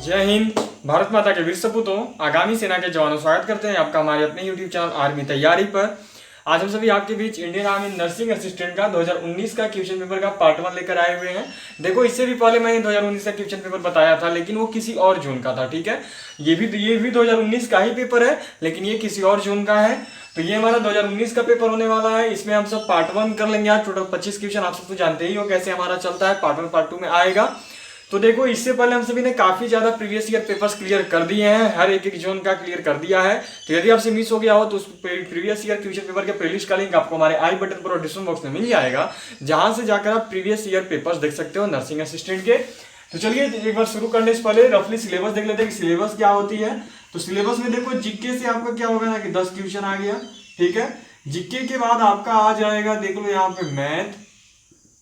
जय हिंद। भारत माता के वीर सपूतों, आगामी सेना के जवानों, स्वागत करते हैं आपका हमारे अपने यूट्यूब चैनल आर्मी तैयारी पर। आज हम सभी आपके बीच इंडियन आर्मी नर्सिंग असिस्टेंट का 2019 का क्वेश्चन पेपर का पार्ट 1 लेकर आए हुए हैं। देखो, इससे भी पहले मैंने 2019 का क्वेश्चन पेपर बताया था, लेकिन वो किसी और जोन का था। ठीक है, ये भी 2019 का ही पेपर है, लेकिन ये किसी और जोन का है। तो ये हमारा 2019 का पेपर होने वाला है। इसमें हम सब पार्ट 1 कर लेंगे। आज टोटल 25 क्वेश्चन, आप सब तो जानते ही हो कैसे हमारा चलता है। पार्ट 1 पार्ट 2 में आएगा। तो देखो, इससे पहले हम सभी ने काफी ज्यादा प्रीवियस ईयर पेपर्स क्लियर कर दिए हैं, हर एक जोन का क्लियर कर दिया है। तो यदि आपसे मिस हो गया हो तो उस प्रीवियस ईयर क्वेश्चन पेपर के प्लेलिस्ट का लिंक आपको हमारे आई बटन पर और डिस्क्रिप्शन बॉक्स में मिल जाएगा, जहां से जाकर आप प्रीवियस ईयर पेपर्स देख सकते हो नर्सिंग असिस्टेंट के। तो चलिए एक बार शुरू करने से पहले रफली सिलेबस देख लेते हैं कि सिलेबस क्या होती है। तो सिलेबस में देखो, जीके से आपका क्या होगा ना कि 10 क्वेश्चन आ गया। ठीक है, जीके के बाद आपका आ जाएगा, देख लो यहाँ पे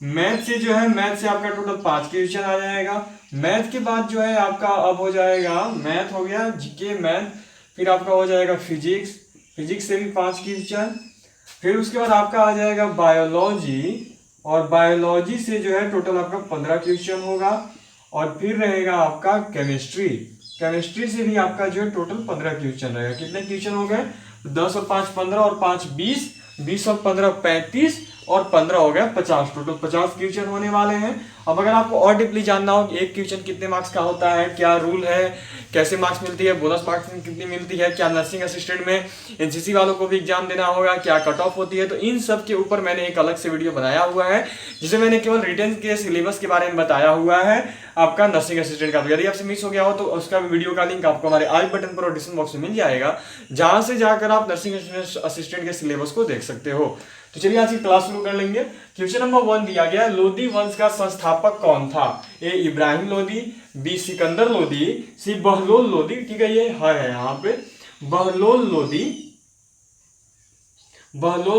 मैथ से जो है, मैथ से आपका टोटल 5 क्वेश्चन आ जाएगा। मैथ के बाद जो है आपका अब हो जाएगा, मैथ हो गया, जीके, मैथ, फिर आपका हो जाएगा फिजिक्स से भी 5 क्वेश्चन। फिर उसके बाद आपका आ जाएगा बायोलॉजी, और बायोलॉजी से जो है टोटल आपका 15 क्वेश्चन होगा। और फिर रहेगा आपका केमिस्ट्री से भी आपका जो है टोटल 15 क्वेश्चन रहेगा। कितने क्वेश्चन हो गए? 10 और 5 15 और 5 20, 20 और 15 35 और 15 हो गया 50। टोटल 50 क्वेश्चन होने वाले हैं। अब अगर आपको और डीपली जानना हो कि एक क्वेश्चन कितने मार्क्स का होता है, क्या रूल है, कैसे मार्क्स मिलती है, बोनस मार्क्स कितनी मिलती है, क्या नर्सिंग असिस्टेंट में एनसीसी वालों को भी एग्जाम देना होगा, क्या कट ऑफ होती है, तो इन सब के ऊपर मैंने एक अलग से वीडियो बनाया हुआ है, जिसे मैंने केवल रिटन के सिलेबस के बारे में बताया हुआ है आपका नर्सिंग असिस्टेंट का। तो यदि आपसे मिस हो गया हो तो उसका वीडियो का लिंक आपको हमारे आई बटन पर और डिस्क्रिप्शन बॉक्स में मिल जाएगा, जहां से जाकर आप नर्सिंग असिस्टेंट के सिलेबस को देख सकते हो। तो चलिए आज की क्लास शुरू कर लेंगे। क्वेश्चन नंबर 1 दिया गया, लोदी वंश का संस्थापक कौन था? ए इब्राहिम लोदी, बी सिकंदर लोदी, सी बहलोल लोदी। ठीक है, ये है यहाँ पे बहलोल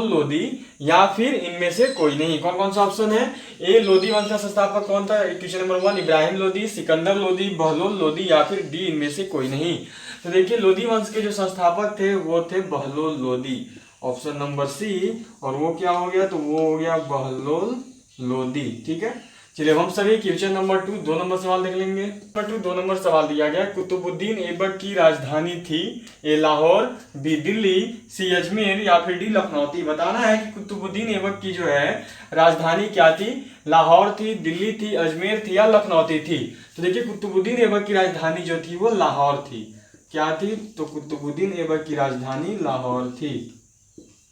लोदी, या फिर इनमें से कोई नहीं। कौन कौन सा ऑप्शन है? ए लोदी वंश का संस्थापक कौन था? क्वेश्चन नंबर 1 इब्राहिम लोदी, सिकंदर लोदी, बहलोल लोदी, या फिर डी इनमें से कोई नहीं। तो देखिए, लोदी वंश के जो संस्थापक थे वो थे Bahlol Lodi, option number C. और वो क्या हो गया? तो वो हो गया बहलोल लोदी। ठीक है, चलिए हम सभी क्वेश्चन नंबर 2 2 नंबर सवाल देख लेंगे। नंबर 2 2 नंबर सवाल दिया गया, कुतुबुद्दीन ऐबक की राजधानी थी? ए लाहौर, बी दिल्ली, सी अजमेर, या फिर डी लखनऊ। बताना है कि कुतुबुद्दीन ऐबक की जो है राजधानी क्या थी? लाहौर थी, दिल्ली थी, अजमेर थी, या लखनऊ थी। तो देखिए, कुतुबुद्दीन ऐबक की राजधानी जो थी वो लाहौर थी। क्या थी? तो कुतुबुद्दीन ऐबक की राजधानी लाहौर थी।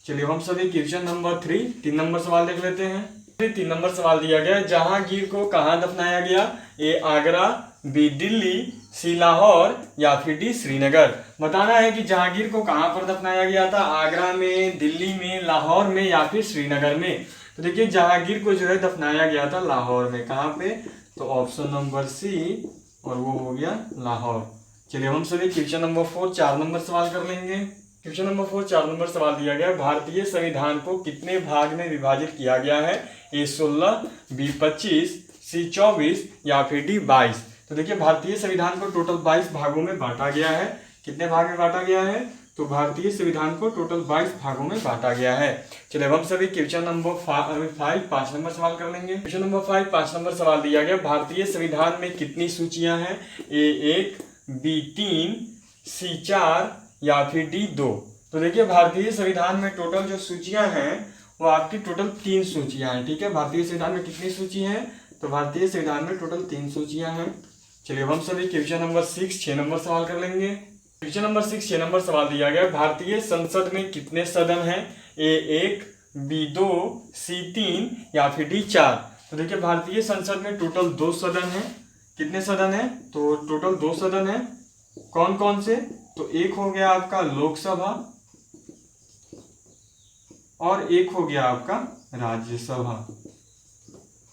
चलिए हम सभी क्वेश्चन नंबर 3 3 नंबर सवाल देख लेते हैं। 3 नंबर सवाल दिया गया, जहांगीर को कहां दफनाया गया? ए आगरा, बी दिल्ली, सी लाहौर, या फिर डी श्रीनगर। बताना है कि जहांगीर को कहां पर दफनाया गया था? आगरा में, दिल्ली में, लाहौर में, या फिर श्रीनगर में। तो देखिए, जहांगीर को जो है दफनाया गया था लाहौर में। कहां पे? तो ऑप्शन नंबर सी, और वो हो गया लाहौर। चलिए हम सभी क्वेश्चन नंबर 4 4 नंबर सवाल कर लेंगे। क्वेश्चन नंबर 4 4 नंबर सवाल दिया गया, भारतीय संविधान को कितने भाग में विभाजित किया गया है? ए 16, बी 25, सी 24, या फिर डी 22। तो देखिए, भारतीय संविधान को टोटल 22 भागों में बांटा गया है। कितने भाग में बांटा गया है? तो भारतीय संविधान को टोटल 22 भागों में बांटा गया है। चलिए हम सभी क्वेश्चन नंबर 5 5 नंबर सवाल कर लेंगे। क्वेश्चन नंबर 5 5 नंबर सवाल दिया गया, भारतीय संविधान में कितनी सूचियां हैं? ए 1, बी 3, सी 4, या फिर डी 2। तो देखिए, भारतीय संविधान में टोटल जो सूचियां हैं वो आपकी टोटल 3 सूचियां हैं। ठीक है, भारतीय संविधान में कितनी सूची हैं? तो भारतीय संविधान में टोटल 3 सूचियां हैं। चलिए हम सभी क्वेश्चन नंबर 6 6 नंबर सवाल कर लेंगे। क्वेश्चन नंबर 6 6 नंबर सवाल दिया गया, भारतीय संसद में कितने सदन हैं? ए 1, बी 2, सी 3, या फिर डी 4। तो देखिए, भारतीय संसद में टोटल 2 सदन हैं। कितने सदन हैं? तो टोटल 2 सदन हैं। कौन कौन से? तो एक हो गया आपका लोकसभा, और एक हो गया आपका राज्यसभा।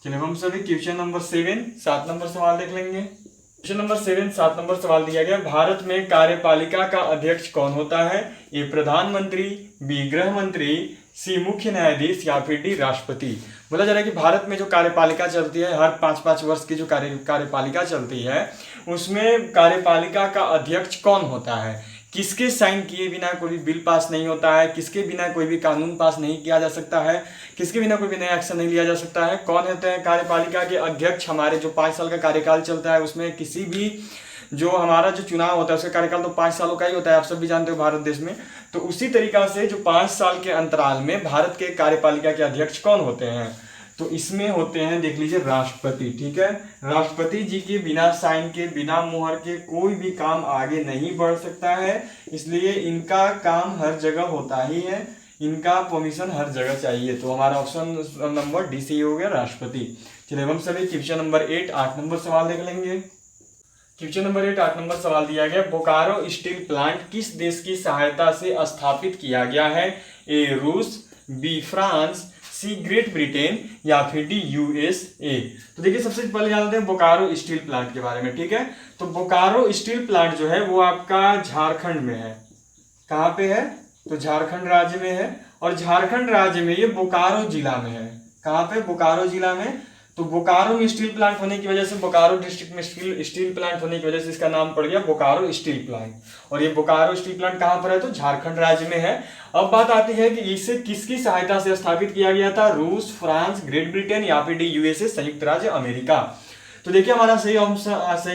चलिए हम सभी क्वेश्चन नंबर 7 7 नंबर सवाल देख लेंगे। क्वेश्चन नंबर 7 7 नंबर सवाल दिया गया, भारत में कार्यपालिका का अध्यक्ष कौन होता है? ए प्रधानमंत्री, बी गृह मंत्री, सी मुख्य न्यायाधीश, या फिर डी राष्ट्रपति। बोला जा रहा है कि भारत में जो कार्यपालिका चलती है, हर 5-5 वर्ष की जो कार्यपालिका चलती है, उसमें कार्यपालिका का अध्यक्ष कौन होता है? किसके साइन किए बिना कोई भी बिल पास नहीं होता है, किसके बिना कोई भी कानून पास नहीं किया जा सकता है, किसके बिना कोई भी नया एक्शन नहीं लिया जा सकता है। कौन होते हैं कार्यपालिका के अध्यक्ष? हमारे जो 5 साल का कार्यकाल चलता है उसमें किसी भी जो हमारा जो चुनाव होता है उसका कार्यकाल तो 5 सालों का ही होता है, आप सब भी जानते हो भारत देश में। तो उसी तरीका से जो 5 साल के अंतराल में भारत के कार्यपालिका के अध्यक्ष कौन होते हैं, तो इसमें होते हैं, देख लीजिए, राष्ट्रपति। ठीक है, राष्ट्रपति जी के बिना साइन के, बिना मुहर के कोई भी काम आगे नहीं बढ़ सकता है, इसलिए इनका काम हर जगह होता ही है, इनका परमिशन हर जगह चाहिए। तो हमारा ऑप्शन नंबर डी से हो गया राष्ट्रपति। चलिए हम सभी क्वेश्चन नंबर 8 8 नंबर सवाल देख लेंगे। क्वेश्चन नंबर 8 8 नंबर सवाल दिया गया, बोकारो स्टील प्लांट किस देश की सहायता से स्थापित किया गया है? ए रूस, बी फ्रांस, सी ग्रेट ब्रिटेन या फिर डी यूएसए। तो देखिए सबसे पहले जानते हैं बोकारो स्टील प्लांट के बारे में। ठीक है, तो बोकारो स्टील प्लांट जो है वो आपका झारखंड में है। कहाँ पे है? तो झारखंड राज्य में है, और झारखंड राज्य में ये बोकारो जिला में है। कहाँ पे? बोकारो जिला में। तो बोकारो में स्टील प्लांट होने की वजह से, बोकारो डिस्ट्रिक्ट में स्टील प्लांट होने की वजह से इसका नाम पड़ गया बोकारो स्टील प्लांट। और ये बोकारो स्टील प्लांट कहाँ पर है? तो झारखंड राज्य में है। अब बात आती है कि इसे किसकी सहायता से स्थापित किया गया था? रूस, फ्रांस, ग्रेट ब्रिटेन या फिर डी यूएसए, संयुक्त राज्य अमेरिका। तो देखिए हमारा सही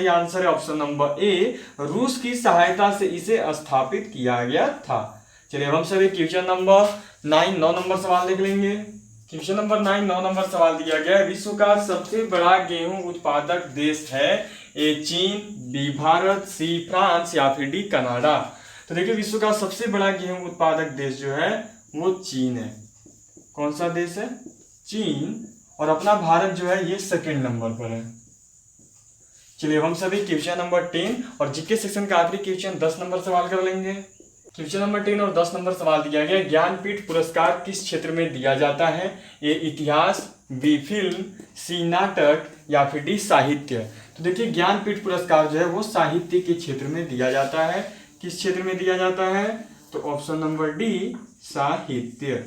आंसर है ऑप्शन नंबर ए, रूस की सहायता से इसे स्थापित किया गया था। चलिए हम सभी क्वेश्चन नंबर 9 9 नंबर सवाल देख लेंगे। क्वेश्चन नंबर 9 9 नंबर सवाल दिया गया है, विश्व का सबसे बड़ा गेहूं उत्पादक देश है? ए चीन, बी भारत, सी फ्रांस या फिर डी कनाडा। तो देखिए विश्व का सबसे बड़ा गेहूं उत्पादक देश जो है वो चीन है। कौन सा देश है? चीन। और अपना भारत जो है ये सेकंड नंबर पर है। चलिए हम सभी क्वेश्चन नंबर 10 और जीके सेक्शन का आखिरी क्वेश्चन 10 नंबर सवाल कर लेंगे। क्वेश्चन नंबर 10 और 10 नंबर सवाल दिया गया, ज्ञानपीठ पुरस्कार किस क्षेत्र में दिया जाता है? ए इतिहास, बी फिल्म, सी नाटक या फिर डी साहित्य। तो देखिए ज्ञानपीठ पुरस्कार जो है वो साहित्य के क्षेत्र में दिया जाता है। किस क्षेत्र में दिया जाता है? तो ऑप्शन नंबर डी साहित्य।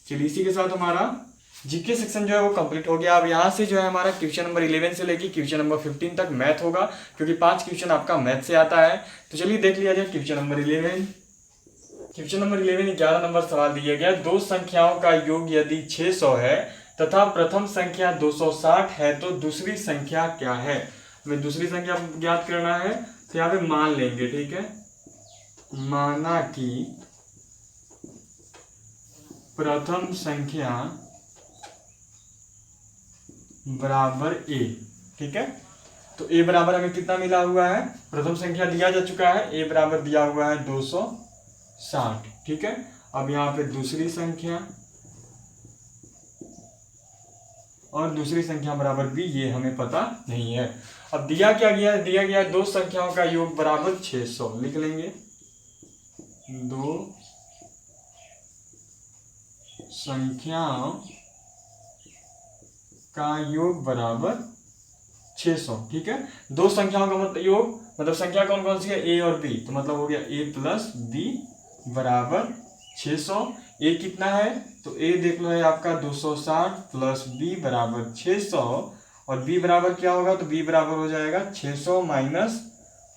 चलिए इसी के साथ हमारा जीके सेक्शन जो है वो कंप्लीट हो गया। अब यहाँ से जो है हमारा क्वेश्चन नंबर 11 से लेकर क्वेश्चन नंबर 15 तक मैथ होगा, क्योंकि 5 क्वेश्चन आपका मैथ से आता है। तो चलिए देख लिया जाए question number 11। Question number 11 11 number सवाल दिया गया, दो संख्याओं का योग यदि 600 है तथा प्रथम संख्या 260 है तो दूसरी संख्या क्या है? हमें दूसरी संख्या ज्ञात करना है, तो यहाँ पे मान लेंगे। ठीक है, माना कि प्रथम संख्या बराबर ए। ठीक है, तो ए बराबर हमें कितना मिला हुआ है? प्रथम संख्या दिया जा चुका है, ए बराबर दिया हुआ है 260। ठीक है, अब यहाँ पे दूसरी संख्या और दूसरी संख्या बराबर भी, ये हमें पता नहीं है। अब दिया क्या गया? दिया गया दो संख्याओं का योग बराबर 600। लिख लेंगे, दो संख्याओं का योग बराबर 600। ठीक है, दो संख्याओं का मतलब योग, मतलब संख्या कौन कौन सी है? ए और बी। तो मतलब हो गया ए प्लस बी बराबर 600। ए कितना है? तो ए देख लो है आपका 260 प्लस बी बराबर 600, और बी बराबर क्या होगा? तो बी बराबर हो जाएगा 600 माइनस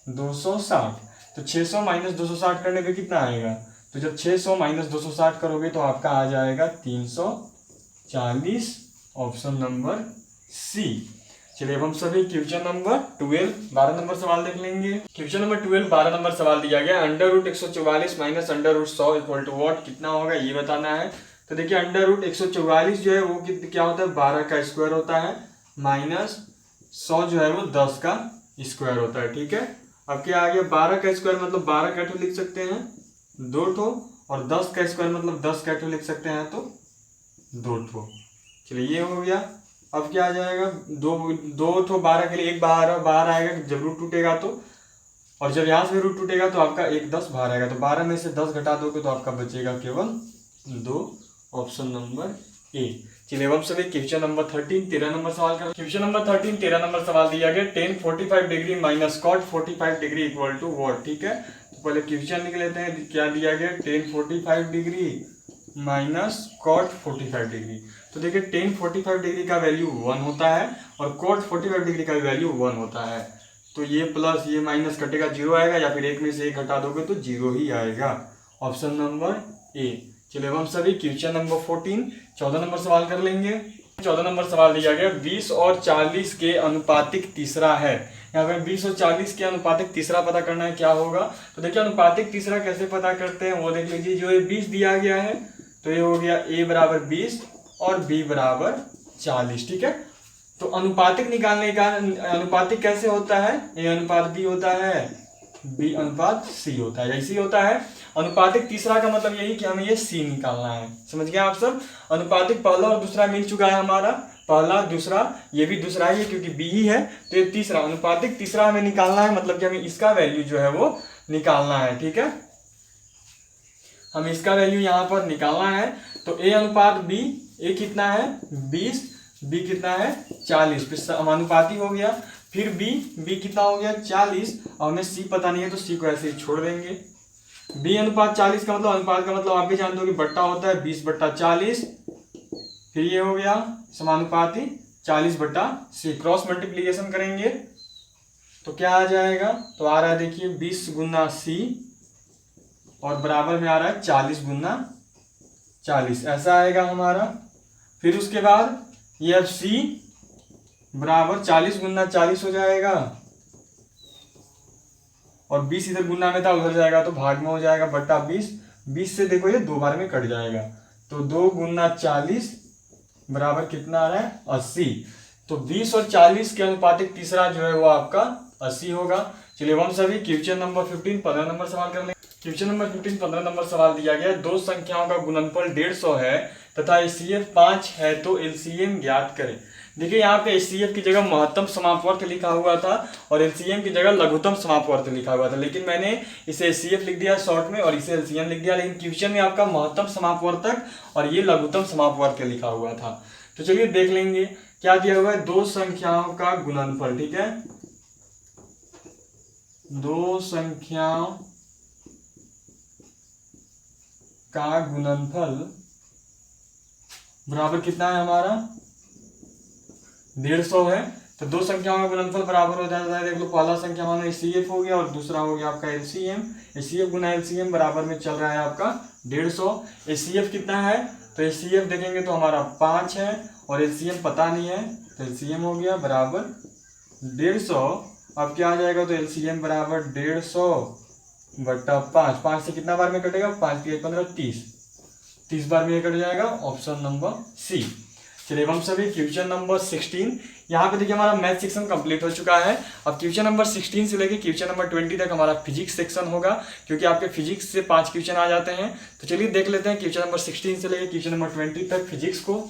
260। तो 600 माइनस 260 करने पे कितना आएगा? तो जब 600 माइनस 260 करोगे तो आपका आ जाएगा 340, ऑप्शन नंबर सी। चलिए अब हम सभी क्वेश्चन नंबर 12 12 नंबर सवाल देख लेंगे। क्वेश्चन नंबर 12 12 नंबर सवाल दिया गया, under root 144 minus under root 100 equal to what? कितना होगा ये बताना है। तो देखिए अंडर रूट 144 जो है वो क्या होता है? 12 का स्क्वायर होता है, माइनस 100 जो है वो 10 का स्क्वायर होता है। ठीक है, अब क्या आ गया? 12 का स्क्वायर मतलब 12 का ठो लिख सकते हैं 2 ठो, और 10 का स्क्वायर मतलब 10 का ठो लिख सकते हैं तो 2 ठो। चलिए ये हो गया। अब क्या आ जाएगा? दो ठो 12 के लिए एक बाहर आएगा जब रूट टूटेगा तो, और जब यहाँ से रूट टूटेगा तो आपका एक 10 बाहर आएगा। तो 12 में से 10 घटा दोगे तो आपका बचेगा केवल 2, ऑप्शन नंबर ए। चलिए अब सभी क्वेश्चन नंबर 13 13 नंबर सवाल कर। क्वेश्चन नंबर 13 13 नंबर सवाल दिया गया, tan 45 degree minus cot 45 degree equal to what? ठीक है, तो पहले क्वेश्चन लिख लेते हैं। क्या दिया गया? tan 45 degree minus cot 45 degree. तो देखिए tan 45 डिग्री का वैल्यू 1 होता है और cot 45 डिग्री का वैल्यू 1 होता है। तो ये प्लस ये माइनस कटेगा 0 आएगा, या फिर एक में से एक घटा दोगे तो 0 ही आएगा, ऑप्शन नंबर ए। चलिए अब हम सभी क्वेश्चन नंबर 14 14 नंबर सवाल कर लेंगे। 14 नंबर सवाल दिया गया 20 और 40 के अनुपातिक तीसरा है। यहाँ पे 20 और 40 के अनुपातिक तीसरा पता करना है, क्या होगा। तो देखिए अनुपातिक तीसरा कैसे पता करते हैं वो देख लीजिए। जो ये 20 दिया गया है तो ये हो गया a बराबर 20 और b बराबर 40, ठीक है। तो अनुपातिक निकालने का, अनुपातिक कैसे होता है, a अनुपात b होता है, b अनुपात c होता है, ऐसे ही होता है। अनुपातिक तीसरा का मतलब यही कि हमें ये c निकालना है, समझ गए आप सब। अनुपातिक पहला और दूसरा मिल चुका है हमारा, पहला दूसरा, ये भी दूसरा ही है क्योंकि b ही है, तो ये तीसरा, अनुपातिक तीसरा हमें निकालना है, मतलब कि हमें इसका वैल्यू जो है वो निकालना है, ठीक है। हमें इसका वैल्यू यहाँ पर निकालना है। तो a अनुपात b, a कितना है 20, b कितना है 40, फिर अनुपाती हो गया। फिर b कितना हो गया 40, और हमें c पता नहीं है तो c को ऐसे ही छोड़ देंगे। b अनुपात 40 का मतलब, अनुपात का मतलब आप भी जानते हो कि बट्टा होता है 20/40, फिर ये हो गया समानुपाती 40/c, क्रॉस मल्टीप्लीकेशन करेंगे तो क्या आ जाएगा, तो आ रहा है देखिए 20 गुना c और बराबर में आ रहा है 40 गुना 40, ऐसा आएगा हमारा। फिर उसके बाद ये अब c बराबर 40 गुना 40 हो जाएगा, और 20 इधर गुना में था उधर जाएगा तो भाग में हो जाएगा बट्टा 20, 20 से देखो ये 2 बार में कट जाएगा, तो 2 गुना 40 बराबर कितना आ रहा है 80। तो 20 और 40 के अनुपातिक तीसरा जो है वो आपका 80 होगा। चलिए हम सभी क्वेश्चन नंबर 15 15 नंबर सवाल कर लेंगे। क्वेश्चन नंबर 15 15 नंबर सवाल दिया गया, दो संख्याओं का गुणनफल 150 है तथा HCF 5 है तो LCM ज्ञात करें। देखिए यहाँ पे HCF की जगह महत्तम समापवर्त लिखा हुआ था और LCM की जगह लघुत्तम समापवर्त लिखा हुआ था, लेकिन मैंने इसे HCF लिख दिया शॉर्ट में और इसे LCM लिख दिया, लेकिन क्वेश्चन में आपका महत्तम समापवर्तक और ये लघुत्तम समापवर्त लिखा हुआ था। तो चलिए देख लेंगे क्या दिया हुआ है, दो संख्याओं का गुणनफल, ठीक है। दो संख्याओं का गुणनफल बराबर कितना है हमारा 150 है। तो दो संख्याओं का गुणनफल बराबर हो जाता है, देख लो पहला संख्या मानो HCF हो गया और दूसरा हो गया आपका LCM। HCF गुना LCM बराबर में चल रहा है आपका 150। HCF कितना है, तो HCF देखेंगे तो हमारा 5 है और LCM पता नहीं है, तो LCM हो गया बराबर 150। अब क्या आ जाएगा, तो LCM बराबर 150/5, 5 से कितना बार में कटेगा, 5 × 15 30 बार में कट जाएगा, ऑप्शन नंबर सी। चलिए हम सभी क्वेश्चन नंबर 16, यहाँ पे देखिए हमारा मैथ सेक्शन कंप्लीट हो चुका है। अब क्वेश्चन नंबर 16 से लेके क्वेश्चन नंबर 20 तक हमारा फिजिक्स सेक्शन होगा, क्योंकि आपके फिजिक्स से 5 क्वेश्चन आ जाते हैं। तो चलिए देख लेते हैं क्वेश्चन नंबर 16 से लेके क्वेश्चन नंबर 20 तक फिजिक्स को।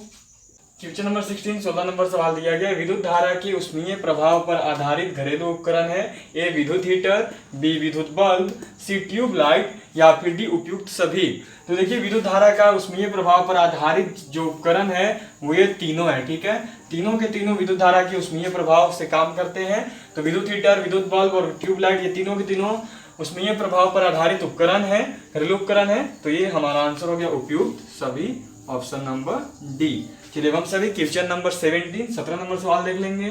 क्वेश्चन नंबर 16 16 नंबर सवाल दिया गया, विद्युत धारा के उष्मीय प्रभाव पर आधारित घरेलू उपकरण है, ए विद्युत हीटर, बी विद्युत बल्ब, सी ट्यूबलाइट या फिर डी उपयुक्त सभी। तो देखिए विद्युत धारा का उष्मीय प्रभाव पर आधारित जो उपकरण है वो ये तीनों है, ठीक है। तीनों के तीनों विद्युत धारा के उष्मीय प्रभाव से काम करते हैं। तो विद्युत हीटर, विद्युत बल्ब और ट्यूबलाइट ये तीनों के तीनों उष्मीय प्रभाव पर आधारित उपकरण है, घरेलू उपकरण है। तो ये हमारा आंसर हो गया उपयुक्त सभी, ऑप्शन नंबर डी। चलिए हम सभी क्वेश्चन नंबर 17 17 नंबर सवाल देख लेंगे।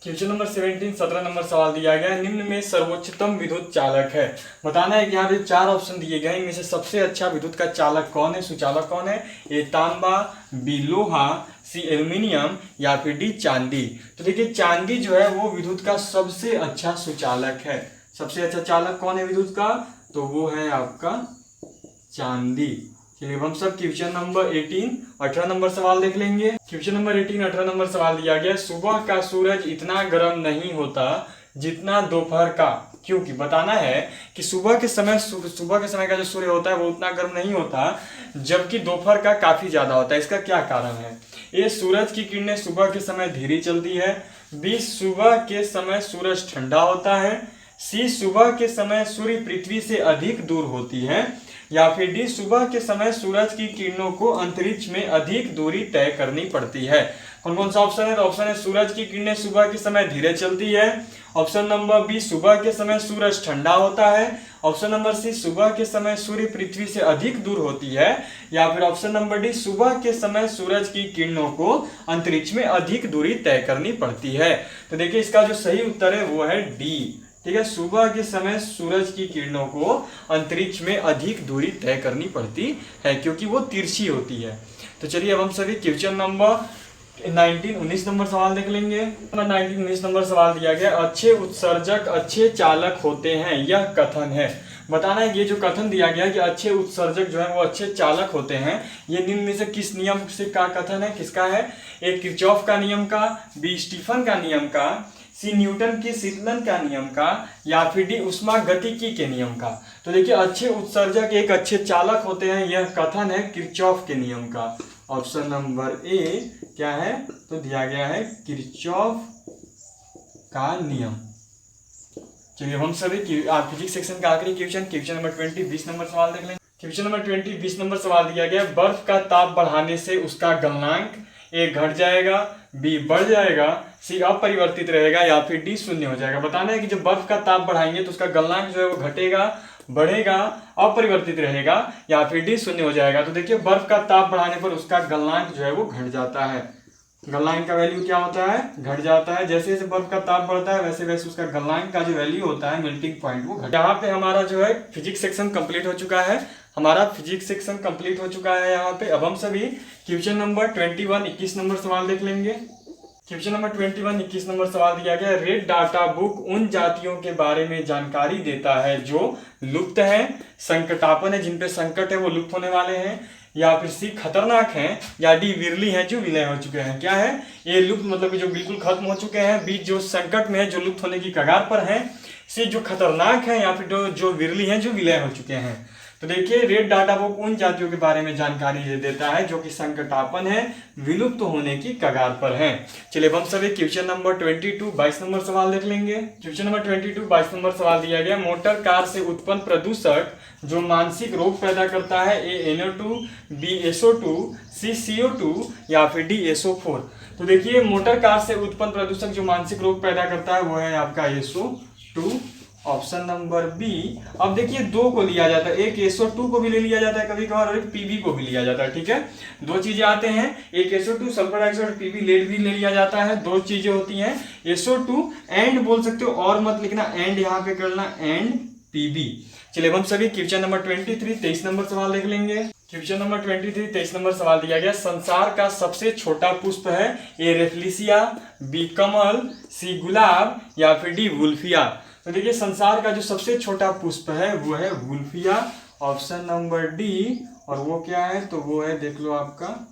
क्वेश्चन नंबर 17 17 नंबर सवाल दिया गया, निम्न में सर्वोच्चतम विद्युत चालक है। बताना है कि यहाँ पे 4 ऑप्शन दिए गए, इनमें से सबसे अच्छा विद्युत का चालक कौन है, सुचालक कौन है। ए तांबा, बी लोहा, सी एल्यूमिनियम या फिर डी चांदी। तो देखिए चांदी जो है वो विद्युत का सबसे अच्छा सुचालक है। सबसे अच्छा चालक कौन है विद्युत का, तो वो है आपका चांदी। चलिए हम सब क्वेश्चन नंबर 18 18 नंबर सवाल देख लेंगे। क्वेश्चन नंबर 18 18 नंबर सवाल दिया गया, सुबह का सूरज इतना गर्म नहीं होता जितना दोपहर का, क्योंकि बताना है कि सुबह के समय का जो सूर्य होता है वो उतना गर्म नहीं होता, जबकि दोपहर का काफी ज्यादा होता है। इसका क्या कारण है। ए सूरज की किरणें सुबह के समय धीरे चलती है, बी सुबह के समय सूरज ठंडा होता है, सी सुबह के समय सूर्य पृथ्वी से अधिक दूर होती है, या फिर डी सुबह के समय सूरज की किरणों को अंतरिक्ष में अधिक दूरी तय करनी पड़ती है। कौन कौन सा ऑप्शन है, तो ऑप्शन है सूरज की किरणें सुबह के समय धीरे चलती है, ऑप्शन नंबर बी सुबह के समय सूरज ठंडा होता है, ऑप्शन नंबर सी सुबह के समय सूर्य पृथ्वी से अधिक दूर होती है, या फिर ऑप्शन नंबर डी सुबह के समय सूरज की किरणों को अंतरिक्ष में अधिक दूरी तय करनी पड़ती है। तो देखिए इसका जो सही उत्तर है वो है डी, ठीक है। सुबह के समय सूरज की किरणों को अंतरिक्ष में अधिक दूरी तय करनी पड़ती है, क्योंकि वो तिरछी होती है। तो चलिए अब हम सभी क्वेश्चन नंबर 19 नंबर सवाल देख लेंगे। 19 नंबर सवाल दिया गया, अच्छे उत्सर्जक अच्छे चालक होते हैं, यह कथन है। बताना है ये जो कथन दिया गया कि अच्छे उत्सर्जक जो है वो अच्छे चालक होते हैं, ये निम्न में से किस नियम से का कथन है, किसका है? ए किरचॉफ का नियम का, बी स्टीफन का नियम का, सी न्यूटन के शीतलन का नियम का, या फिर डी उष्मागतिकी के नियम का। तो देखिए अच्छे उत्सर्जक एक अच्छे चालक होते हैं, यह कथन है किरचॉफ के नियम का। ऑप्शन नंबर ए क्या है? तो दिया गया है किरचॉफ का नियम। चलिए हम सभी फिजिक्स सेक्शन का आखिरी क्वेश्चन नंबर 20 20 नंबर सवाल देख लेंगे। क्वेश्चन नंबर 20 20 नंबर सवाल दिया गया, बर्फ का ताप बढ़ाने से उसका गलनांक ए घट जाएगा, बी बढ़ जाएगा, सी अपरिवर्तित रहेगा, या फिर डी शून्य हो जाएगा। बताना है कि जब बर्फ का ताप बढ़ाएंगे तो उसका गलनांक जो है वो घटेगा, बढ़ेगा, अपरिवर्तित रहेगा, या फिर डी शून्य हो जाएगा। तो देखिए बर्फ का ताप बढ़ाने पर उसका गलनांक जो है वो घट जाता है। गलनांक का वैल्यू क्या होता है? घट जाता है। जैसे जैसे बर्फ का ताप बढ़ता है वैसे वैसे उसका गलनांक का जो वैल्यू होता है, मेल्टिंग पॉइंट, वो घट। यहाँ पे हमारा जो है फिजिक्स सेक्शन कंप्लीट हो चुका है। यहाँ पे अब हम सभी क्वेश्चन नंबर 21 21 नंबर सवाल देख लेंगे। क्वेश्चन नंबर 21 21 नंबर सवाल दिया गया, रेड डाटा बुक उन जातियों के बारे में जानकारी देता है जो लुप्त है, संकटापन है, जिन पे संकट है वो लुप्त होने वाले हैं, या फिर सी खतरनाक हैं, या डी विरली हैं जो विलय हो चुके हैं। क्या है? ए लुप्त मतलब जो बिल्कुल खत्म हो चुके हैं, बी जो संकट में है जो लुप्त होने की कगार पर हैं, सी जो खतरनाक है, या फिर जो विरली हैं जो विलय हो चुके हैं। तो देखिए रेड डाटा बुक उन जातियों के बारे में जानकारी देता है जो कि संकटापन है, विलुप्त होने की कगार पर हैं। चलिए हम सभी क्वेश्चन नंबर 22 22 नंबर सवाल देख लेंगे। क्वेश्चन नंबर 22 22 नंबर सवाल दिया गया, मोटर कार से उत्पन्न प्रदूषक जो मानसिक रोग पैदा करता है, ए NO2, बी SO2, सी CO2, या फिर डी SO4। तो देखिए मोटर कार से उत्पन्न प्रदूषक जो मानसिक रोग पैदा करता है वो है आपका SO2। Option number B. अब देखिए दो को लिया जाता है, एक SO2 को भी ले लिया जाता है कभी कभार, और एक PB को भी लिया जाता है। ठीक है, दो चीजें आते हैं, एक SO2 सल्फर डाइऑक्साइड और PB लेड भी ले लिया जाता है। दो चीजें होती हैं, SO2 एंड बोल सकते हो, और मत लिखना एंड, यहाँ पे करना एंड PB। चलिए हम सभी क्वेश्चन नंबर 23 23 नंबर सवाल देख लेंगे। क्वेश्चन नंबर 23 23 नंबर सवाल दिया गया, संसार का सबसे छोटा पुष्प है, ए रेफलिसिया, बी कमल, सी गुलाब, या फिर डी वुल्फिया। तो देखिए संसार का जो सबसे छोटा पुष्प है वो है वुल्फिया। Option number D. और वो क्या है? तो वो है, देख लो आपका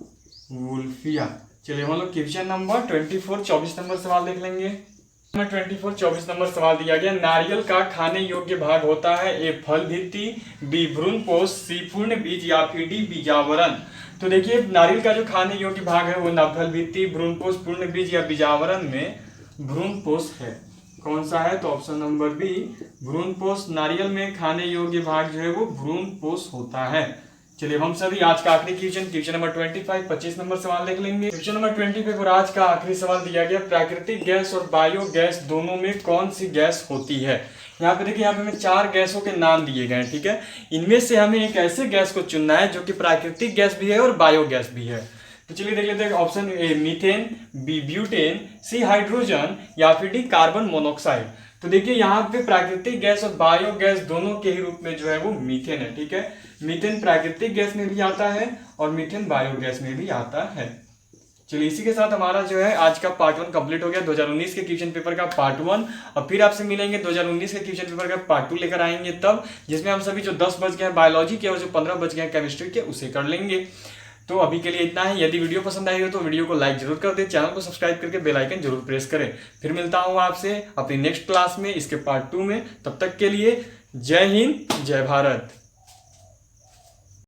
वुल्फिया। चलिए हम लोग क्वेश्चन नंबर 24 24 नंबर सवाल देख लेंगे। 24 24 नंबर सवाल दिया गया, नारियल का खाने योग्य भाग होता है, ए फल भित्ति, बी भ्रूणपोष, सी पूर्ण बीज, या फिर डी बीजावरण। तो देखिए नारियल का जो खाने योग्य भाग है वो फल भित्ति, भ्रूणपोष, पूर्ण बीज या बीजावरण में भ्रूणपोष है। कौन सा है? तो ऑप्शन नंबर बी भ्रूणपोष। नारियल में खाने योग्य भाग जो है वो भ्रूणपोष होता है। चलिए हम सभी आज का आखिरी क्वेश्चन नंबर 25 25 नंबर सवाल देख लेंगे। क्वेश्चन नंबर 25 और आज का आखिरी सवाल दिया गया, प्राकृतिक गैस और बायोगैस दोनों में कौन सी गैस होती है? यहाँ पे देखिए, यहाँ पे हमें 4 गैसों के नाम दिए गए हैं। ठीक है, इनमें से हमें एक ऐसे गैस को चुनना है जो कि प्राकृतिक गैस भी है और बायोगैस भी है। तो चलिए देख लेते हैं। Option A methane, B butane, C hydrogen, या फिर डी कार्बन मोनोऑक्साइड। तो देखिए यहाँ पे प्राकृतिक गैस और बायोगैस दोनों के ही रूप में जो है वो मीथेन है। ठीक है, मीथेन प्राकृतिक गैस में भी आता है और मीथेन बायोगैस में भी आता है। चलिए इसी के साथ हमारा जो है आज का पार्ट 1 कंप्लीट हो गया, 2019 के क्वेश्चन पेपर का पार्ट 1। और फिर आपसे मिलेंगे 2019 के क्वेश्चन पेपर का पार्ट 2 लेकर आएंगे, तब जिसमें हम सभी जो 10 बच गए हैं बायोलॉजी के और जो 15 बच गए हैं केमिस्ट्री के उसे कर लेंगे। तो अभी के लिए इतना ही। यदि वीडियो पसंद आई हो तो वीडियो को लाइक जरूर कर दे, चैनल को सब्सक्राइब करके बेल आइकन जरूर प्रेस करें। फिर मिलता हूँ आपसे अपनी नेक्स्ट क्लास में, इसके पार्ट 2 में। तब तक के लिए जय हिंद, जय भारत।